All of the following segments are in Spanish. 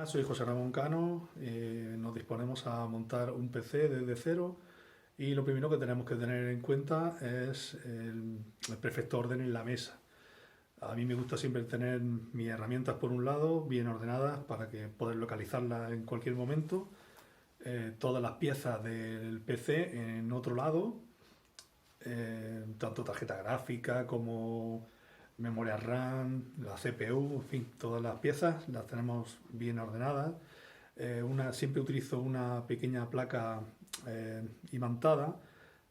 Soy José Ramón Cano, nos disponemos a montar un PC desde cero y lo primero que tenemos que tener en cuenta es el perfecto orden en la mesa. A mí me gusta siempre tener mis herramientas por un lado bien ordenadas para que poder localizarlas en cualquier momento, todas las piezas del PC en otro lado, tanto tarjeta gráfica como memoria RAM, la CPU, en fin, todas las piezas las tenemos bien ordenadas. Siempre utilizo una pequeña placa imantada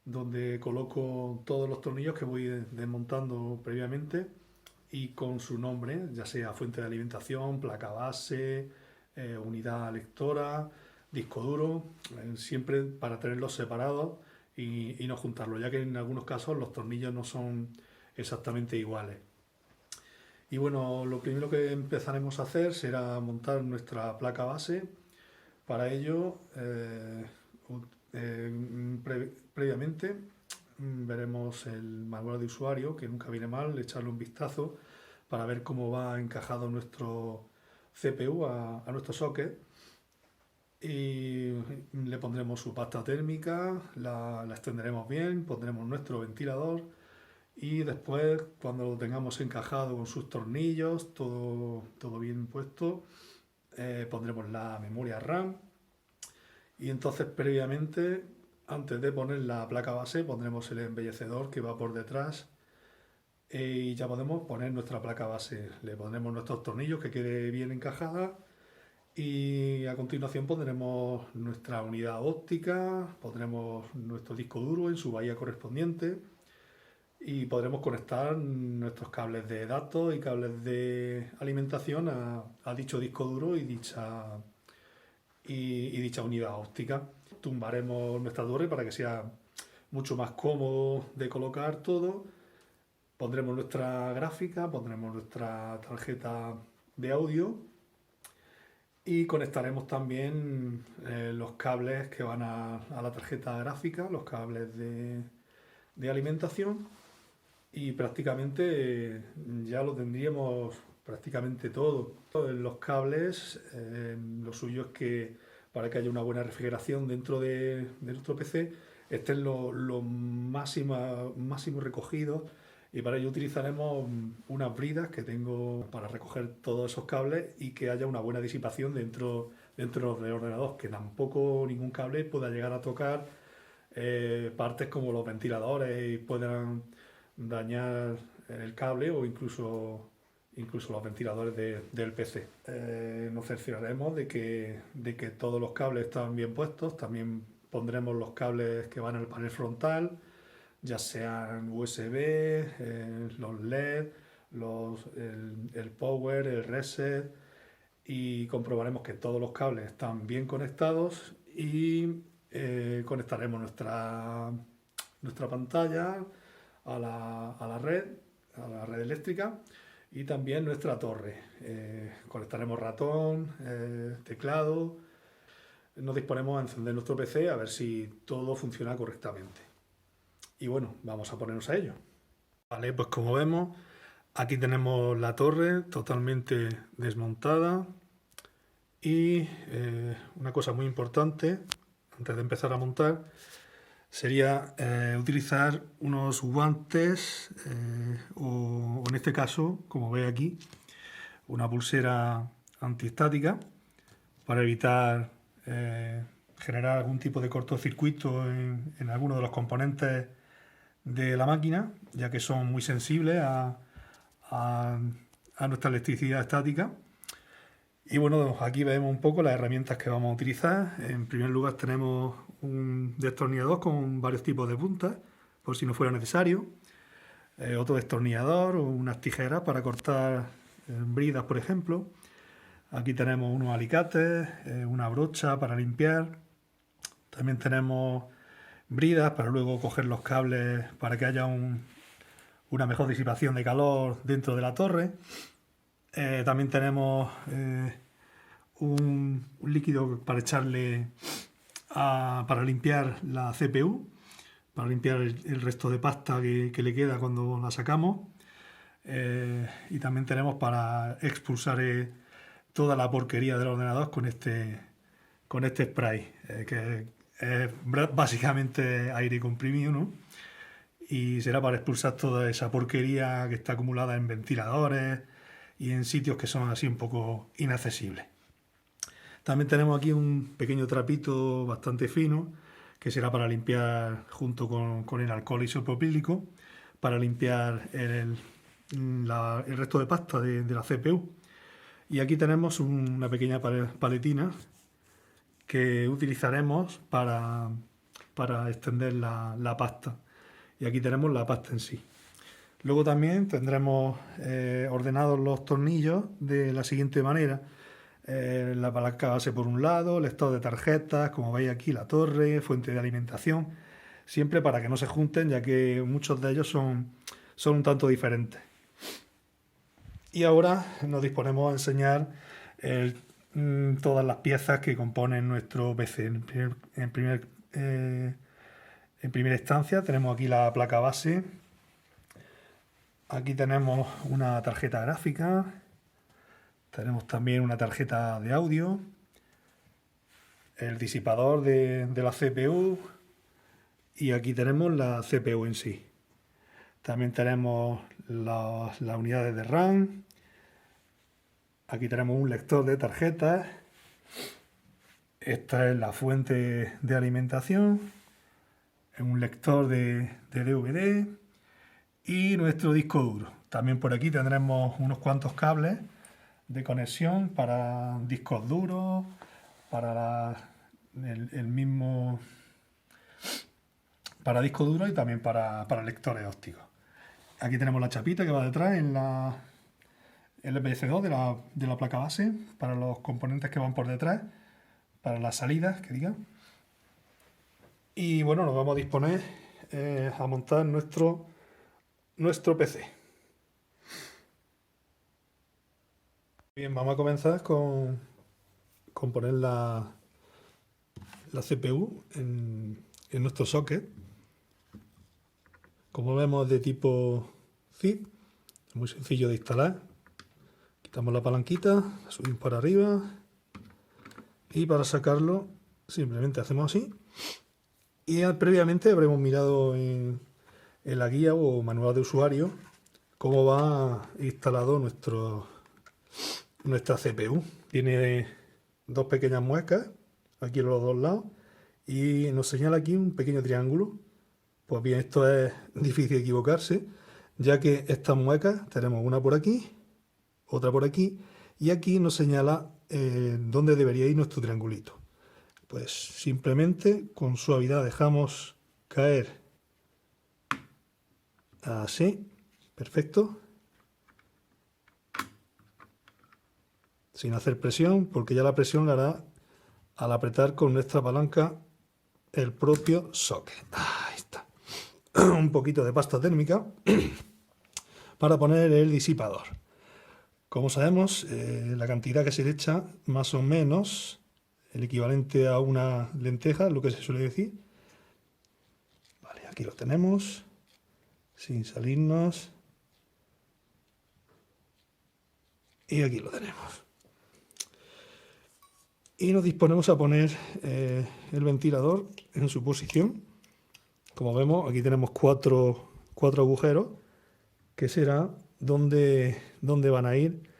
donde coloco todos los tornillos que voy desmontando previamente y con su nombre, ya sea fuente de alimentación, placa base, unidad lectora, disco duro, siempre para tenerlos separados y no juntarlos, ya que en algunos casos los tornillos no son exactamente iguales. Y bueno, lo primero que empezaremos a hacer será montar nuestra placa base. Para ello, previamente veremos el manual de usuario, que nunca viene mal, echarle un vistazo para ver cómo va encajado nuestro CPU a nuestro socket. Y le pondremos su pasta térmica, la extenderemos bien, pondremos nuestro ventilador y después, cuando lo tengamos encajado con sus tornillos, todo bien puesto, pondremos la memoria RAM y entonces previamente, antes de poner la placa base, pondremos el embellecedor que va por detrás y ya podemos poner nuestra placa base. Le pondremos nuestros tornillos que quede bien encajada y a continuación pondremos nuestra unidad óptica, pondremos nuestro disco duro en su bahía correspondiente y podremos conectar nuestros cables de datos y cables de alimentación a dicho disco duro y dicha unidad óptica. Tumbaremos nuestra torre para que sea mucho más cómodo de colocar todo. Pondremos nuestra gráfica, pondremos nuestra tarjeta de audio y conectaremos también los cables que van a la tarjeta gráfica, los cables de alimentación y prácticamente ya lo tendríamos prácticamente todo. Los cables, lo suyo es que para que haya una buena refrigeración dentro de nuestro PC estén lo máximo recogidos y para ello utilizaremos unas bridas que tengo para recoger todos esos cables y que haya una buena disipación dentro del ordenador, que tampoco ningún cable pueda llegar a tocar partes como los ventiladores y puedan dañar el cable o incluso los ventiladores del PC. Nos cercioraremos de que todos los cables están bien puestos. También pondremos los cables que van al panel frontal, ya sean USB, los LED, el power, el reset, y comprobaremos que todos los cables están bien conectados y conectaremos nuestra pantalla a la red eléctrica y también nuestra torre. Conectaremos ratón, teclado. Nos disponemos a encender nuestro PC a ver si todo funciona correctamente. Y bueno, vamos a ponernos a ello. Vale, pues como vemos, aquí tenemos la torre totalmente desmontada y una cosa muy importante antes de empezar a montar sería utilizar unos guantes o en este caso, como veis aquí, una pulsera antiestática para evitar generar algún tipo de cortocircuito en alguno de los componentes de la máquina, ya que son muy sensibles a nuestra electricidad estática. Y bueno, aquí vemos un poco las herramientas que vamos a utilizar. En primer lugar tenemos un destornillador con varios tipos de puntas, por si no fuera necesario. Otro destornillador o unas tijeras para cortar bridas, por ejemplo. Aquí tenemos unos alicates, una brocha para limpiar. También tenemos bridas para luego coger los cables para que haya una mejor disipación de calor dentro de la torre. También tenemos un líquido para echarle para limpiar la CPU, para limpiar el resto de pasta que le queda cuando la sacamos. Y también tenemos para expulsar toda la porquería del ordenador con este spray, que es básicamente aire comprimido, ¿no? Y será para expulsar toda esa porquería que está acumulada en ventiladores y en sitios que son así un poco inaccesibles. También tenemos aquí un pequeño trapito bastante fino que será para limpiar junto con el alcohol isopropílico, para limpiar el resto de pasta de la CPU. Y aquí tenemos una pequeña paletina que utilizaremos para extender la pasta. Y aquí tenemos la pasta en sí. Luego también tendremos ordenados los tornillos de la siguiente manera. La palanca base por un lado, lector de tarjetas, como veis aquí la torre, fuente de alimentación, siempre para que no se junten, ya que muchos de ellos son un tanto diferentes. Y ahora nos disponemos a enseñar todas las piezas que componen nuestro PC. En primera instancia tenemos aquí la placa base, aquí tenemos una tarjeta gráfica, tenemos también una tarjeta de audio, el disipador de la CPU y aquí tenemos la CPU en sí. También tenemos las unidades de RAM, aquí tenemos un lector de tarjetas, esta es la fuente de alimentación, un lector de DVD y nuestro disco duro. También por aquí tendremos unos cuantos cables de conexión para discos duros, para el mismo para disco duro y también para lectores ópticos. Aquí tenemos la chapita que va detrás en el EPC2 de la placa base, para los componentes que van por detrás, para las salidas, que diga. Y bueno, nos vamos a disponer a montar nuestro PC. Bien, vamos a comenzar con poner la CPU en nuestro socket. Como vemos, de tipo zip, es muy sencillo de instalar. Quitamos la palanquita, la subimos para arriba y para sacarlo simplemente hacemos así. Y previamente habremos mirado en la guía o manual de usuario cómo va instalado nuestra CPU. Tiene dos pequeñas muescas aquí a los dos lados y nos señala aquí un pequeño triángulo. Pues bien, esto es difícil equivocarse, ya que estas muecas tenemos una por aquí, otra por aquí, y aquí nos señala dónde debería ir nuestro triangulito. Pues simplemente con suavidad dejamos caer así, perfecto, sin hacer presión, porque ya la presión la hará al apretar con nuestra palanca el propio socket. Ahí está. Un poquito de pasta térmica para poner el disipador. Como sabemos, la cantidad que se le echa, más o menos, el equivalente a una lenteja, es lo que se suele decir. Vale, aquí lo tenemos, sin salirnos. Y aquí lo tenemos. Y nos disponemos a poner el ventilador en su posición. Como vemos, aquí tenemos cuatro agujeros, que será donde van a ir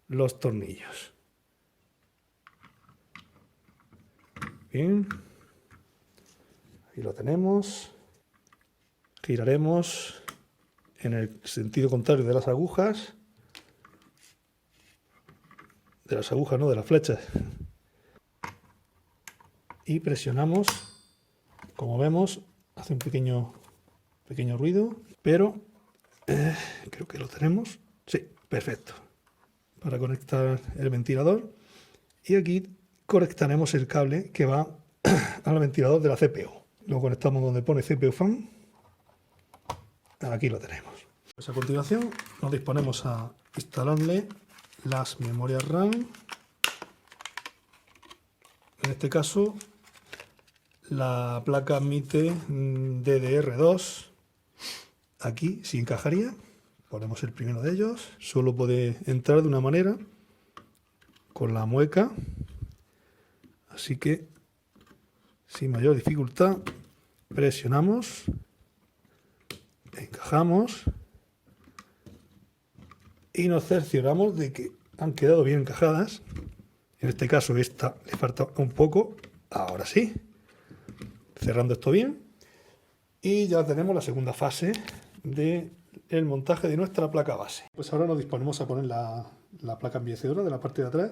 los tornillos. Bien, ahí lo tenemos. Giraremos en el sentido contrario de las agujas. De las agujas, no, de las flechas. Y presionamos, como vemos, hace un pequeño ruido, pero creo que lo tenemos. Sí, perfecto. Para conectar el ventilador. Y aquí conectaremos el cable que va al ventilador de la CPU. Lo conectamos donde pone CPU Fan. Aquí lo tenemos. Pues a continuación nos disponemos a instalarle las memorias RAM. En este caso, la placa admite DDR2. Aquí sí encajaría. Ponemos el primero de ellos. Solo puede entrar de una manera. con la mueca, así que sin mayor dificultad presionamos, encajamos y nos cercioramos de que han quedado bien encajadas. En este caso esta le falta un poco, ahora sí, cerrando esto bien, y ya tenemos la segunda fase del montaje de nuestra placa base. Pues ahora nos disponemos a poner la placa embellecedora de la parte de atrás,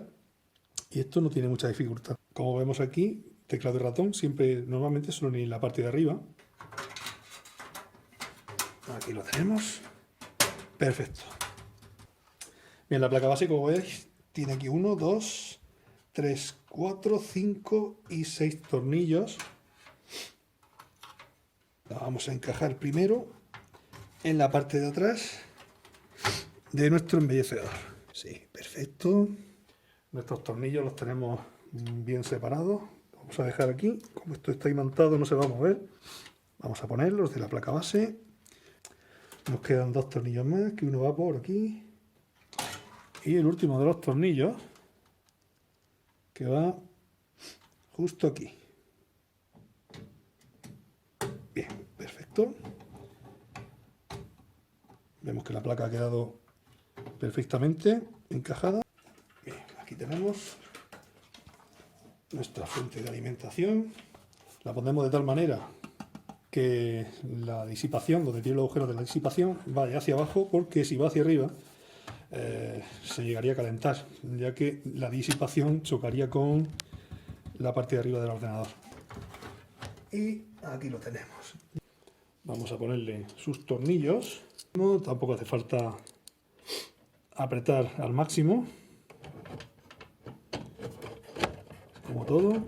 y esto no tiene mucha dificultad. Como vemos aquí, teclado y ratón, siempre normalmente solo en la parte de arriba. Aquí lo tenemos. Perfecto. Bien, la placa base, como veis, tiene aquí 1, 2, 3, 4, 5 y 6 tornillos. La vamos a encajar primero en la parte de atrás de nuestro embellecedor. Sí, perfecto. Nuestros tornillos los tenemos bien separados. Vamos a dejar aquí, como esto está imantado no se va a mover. Vamos a ponerlos de la placa base. Nos quedan 2 tornillos más, que uno va por aquí. Y el último de los tornillos, que va justo aquí. Bien, perfecto. Vemos que la placa ha quedado perfectamente encajada. Bien, aquí tenemos nuestra fuente de alimentación. La pondremos de tal manera que la disipación, donde tiene los agujeros de la disipación, vaya hacia abajo, porque si va hacia arriba se llegaría a calentar, ya que la disipación chocaría con la parte de arriba del ordenador. Y aquí lo tenemos. Vamos a ponerle sus tornillos. No, tampoco hace falta apretar al máximo, como todo.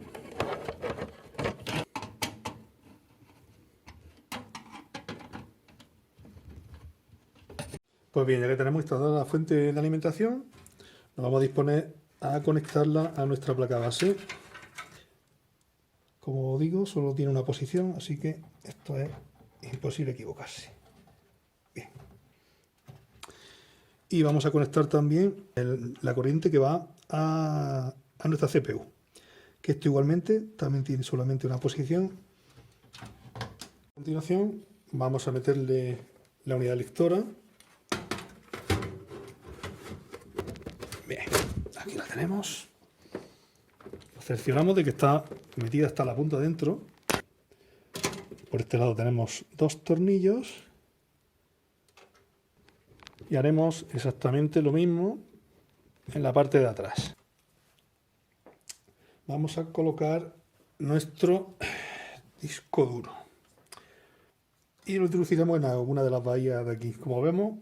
Pues bien, ya que tenemos instalada la fuente de alimentación, nos vamos a disponer a conectarla a nuestra placa base. Como digo, solo tiene una posición, así que esto es imposible equivocarse. Bien. Y vamos a conectar también la corriente que va a nuestra CPU, que esto igualmente también tiene solamente una posición. A continuación vamos a meterle la unidad lectora. Bien, aquí la tenemos. Nos cercioramos de que está metida hasta la punta dentro. Por este lado tenemos 2 tornillos. Y haremos exactamente lo mismo en la parte de atrás. Vamos a colocar nuestro disco duro. Y lo introduciremos en alguna de las bahías de aquí. Como vemos,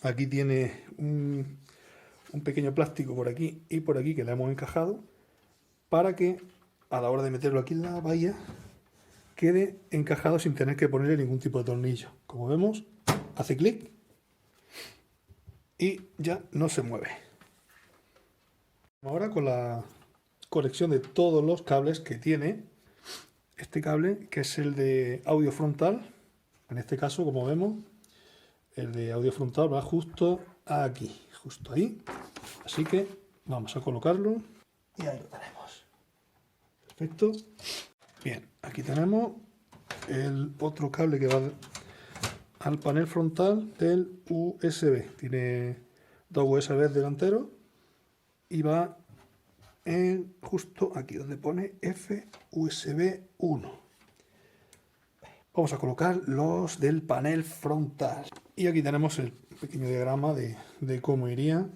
aquí tiene un pequeño plástico por aquí y por aquí que le hemos encajado para que a la hora de meterlo aquí en la bahía quede encajado sin tener que ponerle ningún tipo de tornillo. Como vemos, hace clic y ya no se mueve. Ahora con la conexión de todos los cables que tiene este cable, que es el de audio frontal. En este caso, como vemos, el de audio frontal va justo aquí, justo ahí. Así que vamos a colocarlo y ahí lo tenemos. Perfecto. Bien, aquí tenemos el otro cable que va al panel frontal del USB. Tiene 2 USB delanteros y va justo aquí donde pone FUSB 1. Vamos a colocar los del panel frontal. Y aquí tenemos el pequeño diagrama de cómo iría.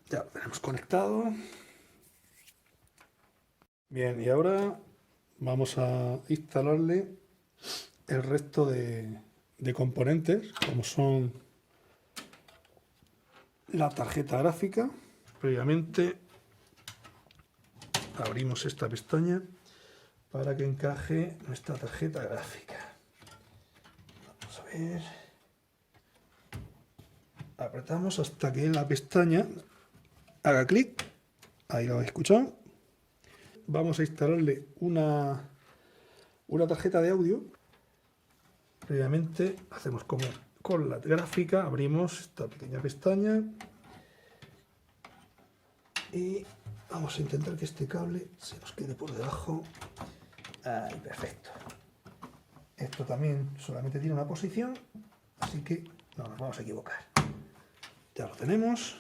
Ya lo tenemos conectado. Bien, y ahora vamos a instalarle el resto de componentes, como son la tarjeta gráfica. Previamente abrimos esta pestaña para que encaje nuestra tarjeta gráfica. Vamos a ver. Apretamos hasta que la pestaña haga clic. Ahí lo habéis escuchado. Vamos a instalarle una tarjeta de audio. Previamente hacemos como con la gráfica, abrimos esta pequeña pestaña Y vamos a intentar que este cable se nos quede por debajo. Ahí, perfecto. Esto también solamente tiene una posición, así que no nos vamos a equivocar. Ya lo tenemos.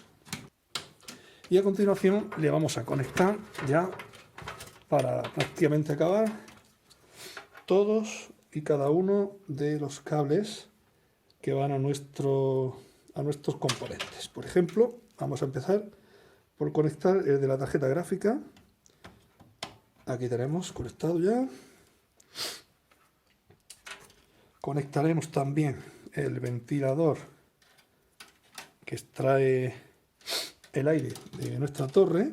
Y a continuación le vamos a conectar ya, para prácticamente acabar, todos y cada uno de los cables que van a nuestros componentes. Por ejemplo, vamos a empezar por conectar el de la tarjeta gráfica. Aquí tenemos conectado ya. Conectaremos también el ventilador que extrae el aire de nuestra torre.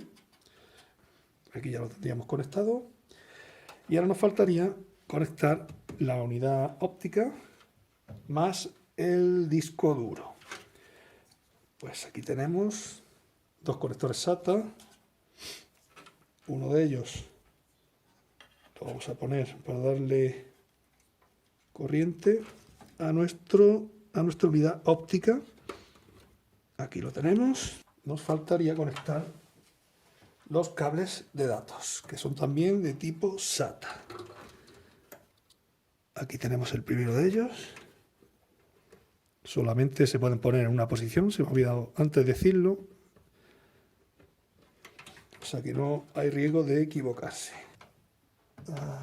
Aquí ya lo tendríamos conectado. Y ahora nos faltaría conectar la unidad óptica más el disco duro. Pues aquí tenemos dos conectores SATA. Uno de ellos lo vamos a poner para darle corriente a nuestra unidad óptica. Aquí lo tenemos. Nos faltaría conectar los cables de datos, que son también de tipo SATA. Aquí tenemos el primero de ellos. Solamente se pueden poner en una posición, se me ha olvidado antes decirlo. O sea que no hay riesgo de equivocarse.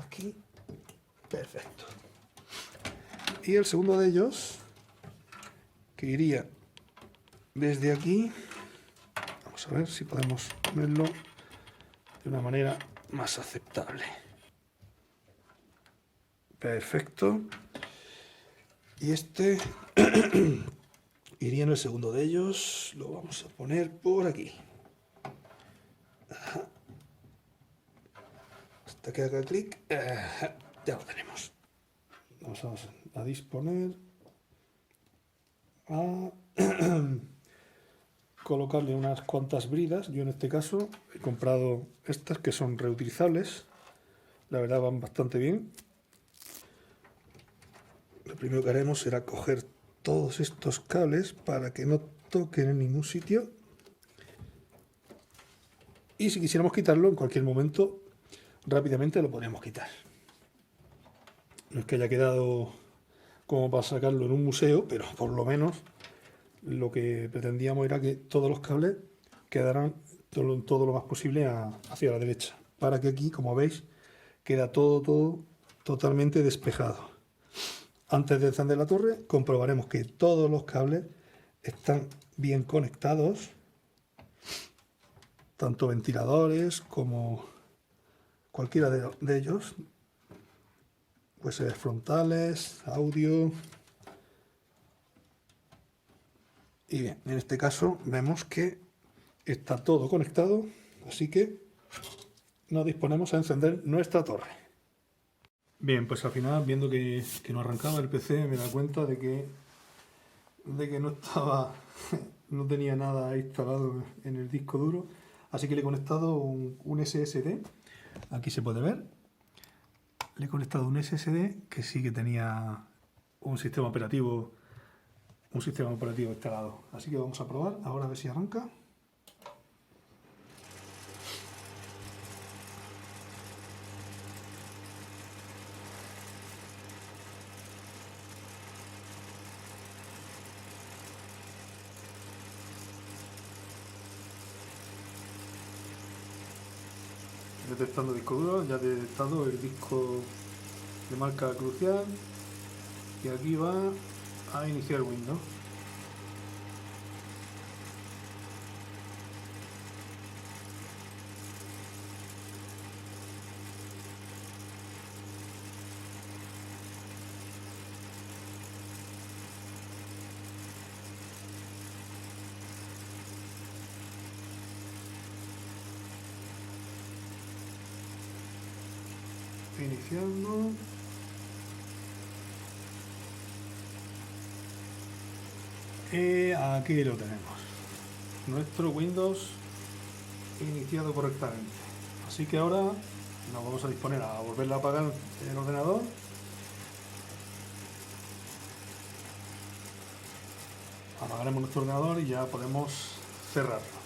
Aquí, perfecto. Y el segundo de ellos, que iría desde aquí, vamos a ver si podemos ponerlo de una manera más aceptable. Perfecto. Y este iría en el segundo de ellos, lo vamos a poner por aquí. Ajá. Hasta que haga clic, ya lo tenemos. Vamos a disponer, a colocarle unas cuantas bridas. Yo en este caso he comprado estas que son reutilizables, la verdad van bastante bien. Lo primero que haremos será coger todos estos cables para que no toquen en ningún sitio. Y si quisiéramos quitarlo en cualquier momento, rápidamente lo podríamos quitar. No es que haya quedado como para sacarlo en un museo, pero por lo menos lo que pretendíamos era que todos los cables quedaran todo lo más posible hacia la derecha. Para que aquí, como veis, queda todo totalmente despejado. Antes de encender la torre, comprobaremos que todos los cables están bien conectados, tanto ventiladores como cualquiera de ellos, pues frontales, audio. Y bien, en este caso vemos que está todo conectado, así que nos disponemos a encender nuestra torre. Bien, pues al final, viendo que no arrancaba el PC, me da cuenta de que no tenía nada instalado en el disco duro, así que le he conectado un SSD. Aquí se puede ver. Le he conectado un SSD que sí que tenía un sistema operativo instalado. Así que vamos a probar ahora a ver si arranca. Detectando disco duro, ya he detectado el disco de marca Crucial y aquí va a iniciar Windows. Iniciando. Y aquí lo tenemos. Nuestro Windows iniciado correctamente. Así que ahora nos vamos a disponer a volver a apagar el ordenador. Apagaremos nuestro ordenador y ya podemos cerrarlo.